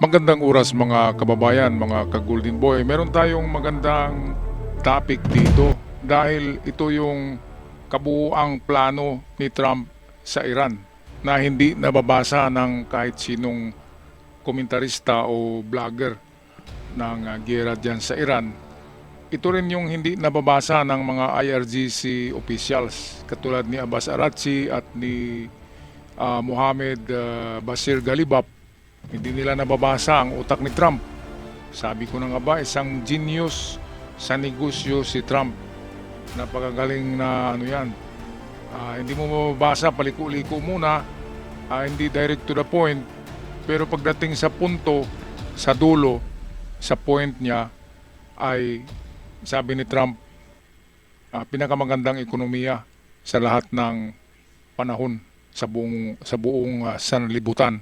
Magandang oras mga kababayan, mga ka-Golden Boy. Meron tayong magandang topic dito dahil ito yung kabuuang plano ni Trump sa Iran na hindi nababasa ng kahit sinong komentarista o vlogger ng giyera dyan sa Iran. Ito rin yung hindi nababasa ng mga IRGC officials katulad ni Abbas Araghchi at ni Mohammed Basir Galibaf. Hindi nila nababasa ang utak ni Trump. Sabi ko na nga ba, isang genius sa negosyo si Trump. Napakagaling na ano yan. Hindi mo mababasa, paliko-liko muna, hindi direct to the point. Pero pagdating sa punto, sa dulo, sa point niya, ay sabi ni Trump, pinakamagandang ekonomiya sa lahat ng panahon sa buong sanlibutan.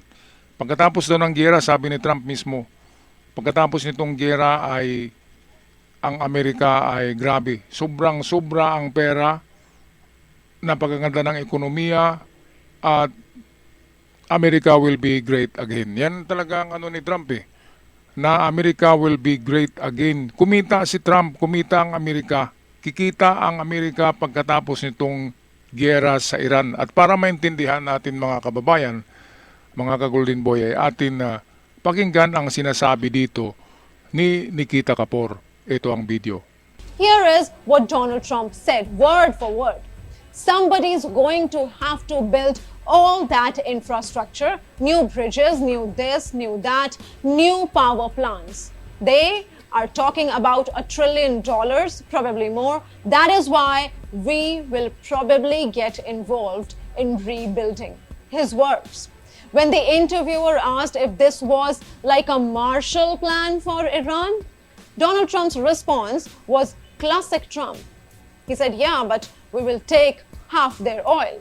Pagkatapos daw ng giyera, sabi ni Trump mismo, pagkatapos nitong giyera ay ang Amerika ay grabe. Sobra ang pera, napakaganda ng ekonomiya, at America will be great again. Yan talaga ang ano ni Trump na America will be great again. Kumita si Trump, kumita ang Amerika, kikita ang Amerika pagkatapos nitong giyera sa Iran. At para maintindihan natin mga kababayan, mga ka-Golden Boy, ay atin na pakinggan ang sinasabi dito ni Nikita Kapoor. Ito ang video. Here is what Donald Trump said, word for word. Somebody's going to have to build all that infrastructure, new bridges, new this, new that, new power plants. They are talking about $1 trillion, probably more. That is why we will probably get involved in rebuilding. His words. When the interviewer asked if this was like a Marshall Plan for Iran, Donald Trump's response was classic Trump. He said, yeah, but we will take half their oil.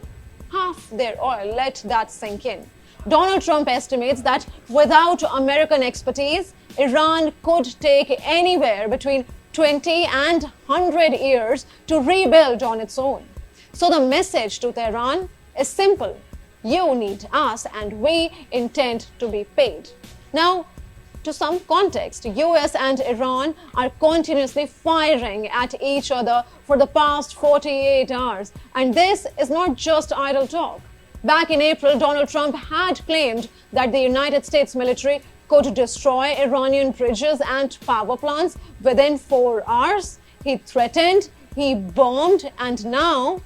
Half their oil. Let that sink in. Donald Trump estimates that without American expertise, Iran could take anywhere between 20 and 100 years to rebuild on its own. So the message to Tehran is simple. You need us and we intend to be paid. Now, to some context, US and Iran are continuously firing at each other for the past 48 hours. And this is not just idle talk. Back in April, Donald Trump had claimed that the United States military could destroy Iranian bridges and power plants within 4 hours. He threatened, he bombed, and now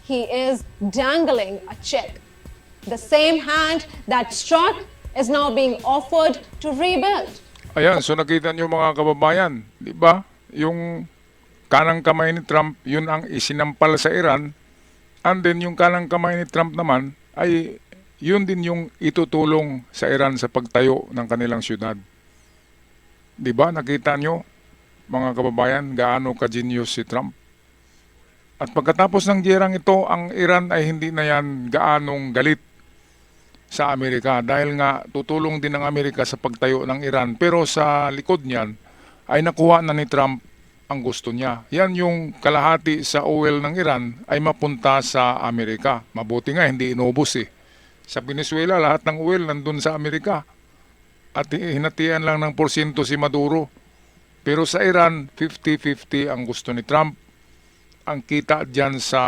he is dangling a check. The same hand that struck is now being offered to rebuild. Ayan, so nakita niyo mga kababayan, di ba? Yung kanang kamay ni Trump, yun ang isinampal sa Iran. And then yung kanang kamay ni Trump naman ay yun din yung itutulong sa Iran sa pagtayo ng kanilang syudad. Di ba? Nakita niyo mga kababayan gaano ka-genius si Trump. At pagkatapos ng giyerang ito, ang Iran ay hindi na yan gaanong galit sa Amerika dahil nga tutulong din ng Amerika sa pagtayo ng Iran, pero sa likod niyan ay nakuha na ni Trump ang gusto niya. Yan yung kalahati sa oil ng Iran ay mapunta sa Amerika. Mabuti nga hindi inubos Sa Venezuela lahat ng oil nandun sa Amerika at hinatian lang ng porsyento si Maduro. Pero sa Iran 50-50 ang gusto ni Trump. Ang kita dyan sa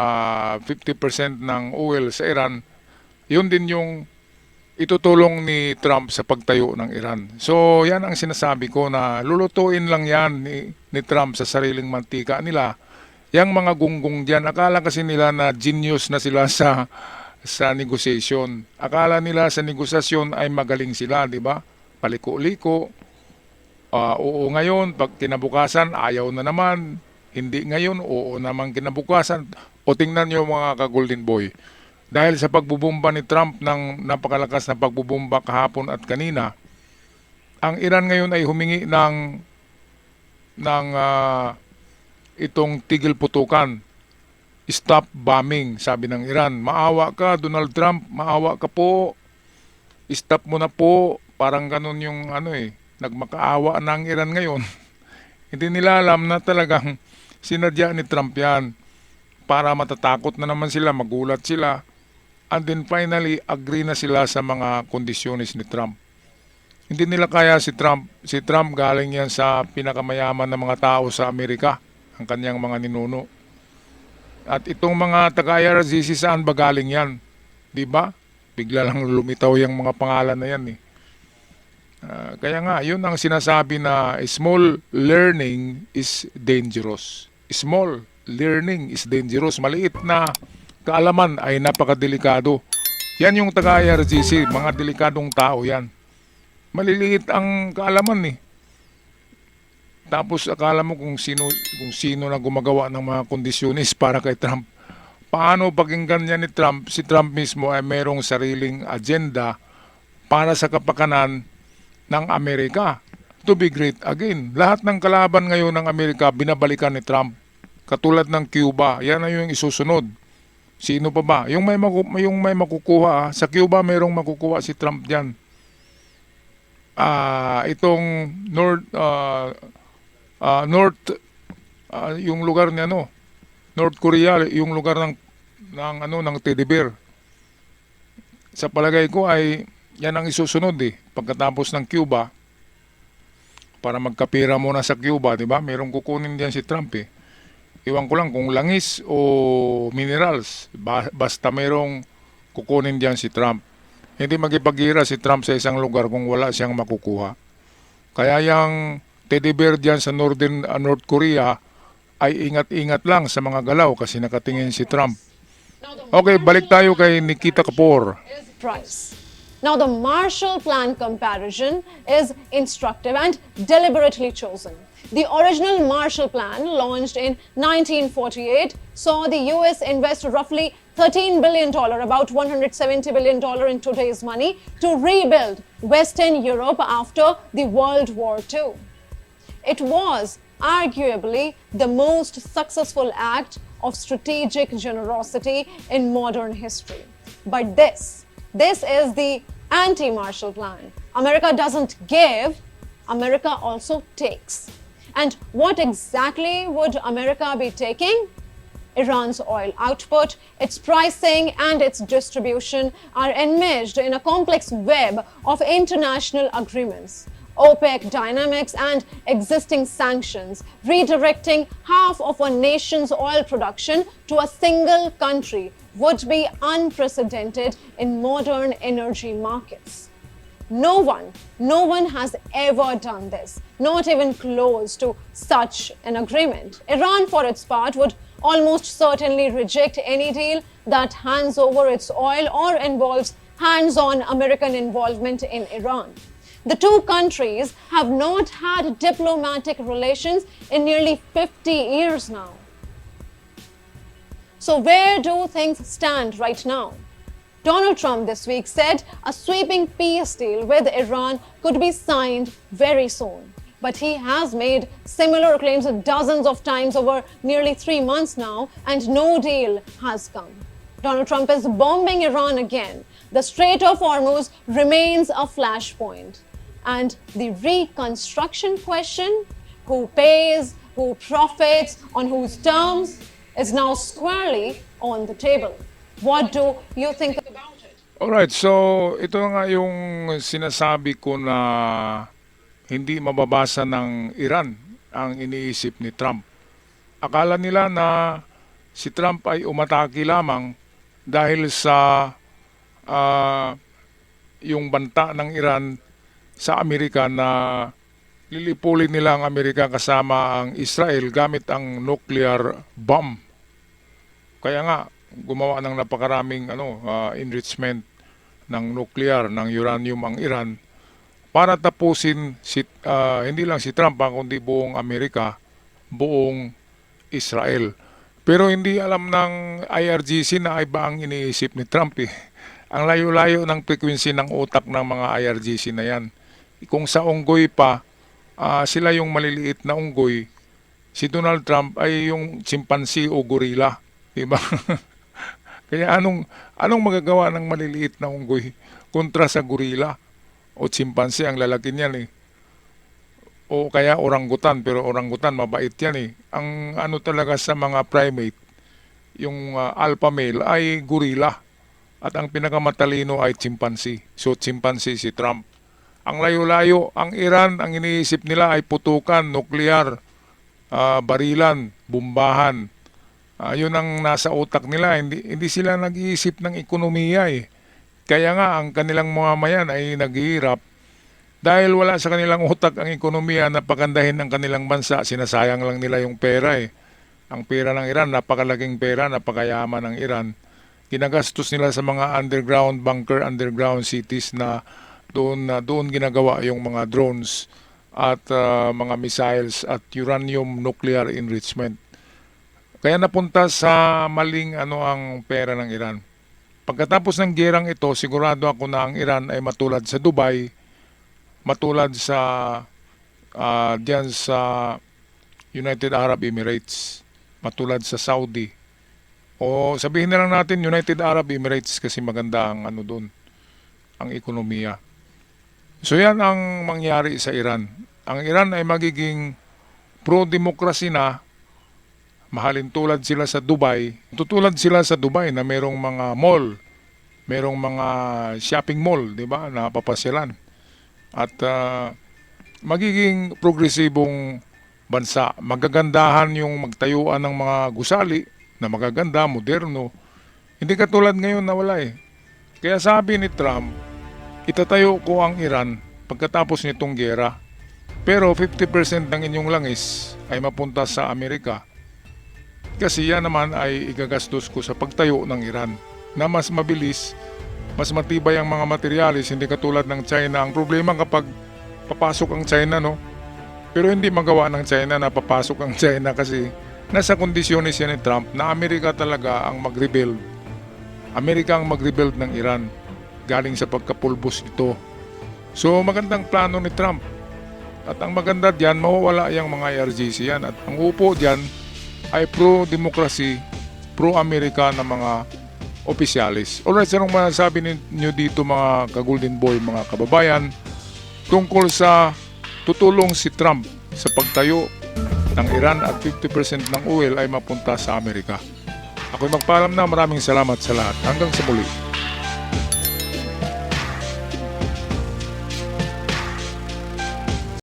50% ng oil sa Iran, yun din yung itutulong ni Trump sa pagtayo ng Iran. So yan ang sinasabi ko na lulutuin lang yan ni Trump sa sariling mantika nila. Yang mga gunggong dyan, akala kasi nila na genius na sila sa negotiation. Akala nila sa negosasyon ay magaling sila, di ba? Paliko-liko. Oo ngayon, pag kinabukasan, ayaw na naman. Hindi ngayon, oo naman kinabukasan. O tingnan nyo mga ka-Golden Boy. Dahil sa pagbubomba ni Trump ng napakalakas na pagbubomba kahapon at kanina, ang Iran ngayon ay humingi ng itong tigil putukan. Stop bombing, sabi ng Iran. Maawa ka, Donald Trump, maawa ka po. Stop mo na po. Parang ganun yung nagmakaawa ng Iran ngayon. Hindi nila alam na talagang sinadya ni Trump yan para matatakot na naman sila, magulat sila. And then finally, agree na sila sa mga kondisyones ni Trump. Hindi nila kaya si Trump. Si Trump galing yan sa pinakamayaman na mga tao sa Amerika, ang kanyang mga ninuno. At itong mga taga-IRGC saan ba galing yan? Di ba? Bigla lang lumitaw yung mga pangalan na yan eh. Kaya nga, yun ang sinasabi na small learning is dangerous. Small learning is dangerous. Maliit na kaalaman ay napakadelikado. Yan yung taga-IRGC, mga delikadong tao yan. Maliliit ang kaalaman eh. Tapos akala mo kung sino na gumagawa ng mga kondisyonis para kay Trump. Paano pakinggan niya ni Trump? Si Trump mismo ay mayroong sariling agenda para sa kapakanan ng Amerika. To be great again. Lahat ng kalaban ngayon ng Amerika binabalikan ni Trump. Katulad ng Cuba, yan na yung isusunod. Sino pa ba? Yung may makukuha, sa Cuba mayroong makukuha si Trump diyan. Itong yung lugar niya North Korea, yung lugar ng teddy bear. Sa palagay ko ay yan ang isusunod pagkatapos ng Cuba. Para magkapira muna sa Cuba, di ba? Merong kukunin diyan si Trump Iwan ko lang kung langis o minerals. Basta merong kukunin diyan si Trump. Hindi magipagira si Trump sa isang lugar kung wala siyang makukuha. Kaya yung teddy bear diyan sa North Korea ay ingat-ingat lang sa mga galaw kasi nakatingin si Trump. Okay, balik tayo kay Nikita Kapoor. Price. Now, the Marshall Plan comparison is instructive and deliberately chosen. The original Marshall Plan, launched in 1948, saw the US invest roughly $13 billion, about $170 billion in today's money, to rebuild Western Europe after the World War II. It was arguably the most successful act of strategic generosity in modern history. But this is the anti-Marshall Plan. America doesn't give, America also takes. And what exactly would America be taking? Iran's oil output, its pricing, and its distribution are enmeshed in a complex web of international agreements, OPEC dynamics, and existing sanctions, redirecting half of a nation's oil production to a single country would be unprecedented in modern energy markets. No one has ever done this, not even close to such an agreement. Iran, for its part, would almost certainly reject any deal that hands over its oil or involves hands-on American involvement in Iran. The two countries have not had diplomatic relations in nearly 50 years now. So where do things stand right now? Donald Trump this week said a sweeping peace deal with Iran could be signed very soon. But he has made similar claims dozens of times over nearly 3 months now, and no deal has come. Donald Trump is bombing Iran again. The Strait of Hormuz remains a flashpoint. And the reconstruction question, who pays, who profits, on whose terms, is now squarely on the table. What do you think about it? Alright, so ito nga yung sinasabi ko na hindi mababasa ng Iran ang iniisip ni Trump. Akala nila na si Trump ay umatake lamang dahil sa yung banta ng Iran sa Amerika na lilipulin nila ang Amerika kasama ang Israel gamit ang nuclear bomb. Kaya nga gumawa ng napakaraming enrichment ng nuclear, ng uranium ang Iran para tapusin hindi lang si Trump kundi buong Amerika, buong Israel. Pero hindi alam ng IRGC na iba ang iniisip ni Trump Ang layo-layo ng frequency ng utak ng mga IRGC na yan. Kung sa unggoy pa, sila yung maliliit na unggoy, si Donald Trump ay yung chimpanzee o gorilla, di ba? Kaya anong magagawa ng maliliit na unggoy kontra sa gorilla o chimpanzee? Ang lalaki niyan o kaya orangutan, pero orangutan mabait yan Ang talaga sa mga primate, yung alpha male ay gorilla at ang pinakamatalino ay chimpanzee. So chimpanzee si Trump. Ang layo-layo, ang Iran, ang iniisip nila ay putukan, nuklear, barilan, bombahan. Yun ang nasa utak nila. Hindi sila nag-iisip ng ekonomiya eh. Kaya nga ang kanilang mamamayan ay naghihirap dahil wala sa kanilang utak ang ekonomiya na pagandahin ng kanilang bansa. Sinasayang lang nila yung pera eh. Ang pera ng Iran, napakalaking pera, napakayaman ng Iran. Ginagastos nila sa mga underground bunker, underground cities na doon ginagawa yung mga drones at mga missiles at uranium nuclear enrichment. Kaya napunta sa maling ang pera ng Iran. Pagkatapos ng gerang ito, sigurado ako na ang Iran ay matulad sa Dubai, matulad sa diyan sa United Arab Emirates, matulad sa Saudi. O sabihin na lang natin United Arab Emirates kasi maganda ang doon, ang ekonomiya. So yan ang mangyari sa Iran. Ang Iran ay magiging pro-democracy na, mahalin tulad sila sa Dubai. Tutulad sila sa Dubai na merong mga mall, merong mga shopping mall, di ba, na papasyalan. At magiging progresibong bansa. Magagandahan yung magtayuan ng mga gusali na magaganda, moderno. Hindi katulad ngayon na wala eh. Kaya sabi ni Trump, itatayo ko ang Iran pagkatapos nitong gera. Pero 50% ng inyong langis ay mapunta sa Amerika. Kasi yan naman ay igagastos ko sa pagtayo ng Iran na mas mabilis, mas matibay ang mga materialis, hindi katulad ng China. Ang problema kapag papasok ang China, no? Pero hindi magawa ng China na papasok ang China kasi nasa kondisyones yan ni Trump na Amerika talaga ang mag-rebuild. Amerika ang mag-rebuild ng Iran galing sa pagkapulbos ito. So magandang plano ni Trump. At ang maganda diyan, mawawala yung mga IRGC yan. At ang upo diyan ay pro-democracy, pro-Amerika na mga opisyalis. Alright, anong masasabi ninyo dito mga ka-Golden Boy, mga kababayan, tungkol sa tutulong si Trump sa pagtayo ng Iran at 50% ng oil ay mapunta sa Amerika? Ako'y magpaalam na, maraming salamat sa lahat. Hanggang sa muli.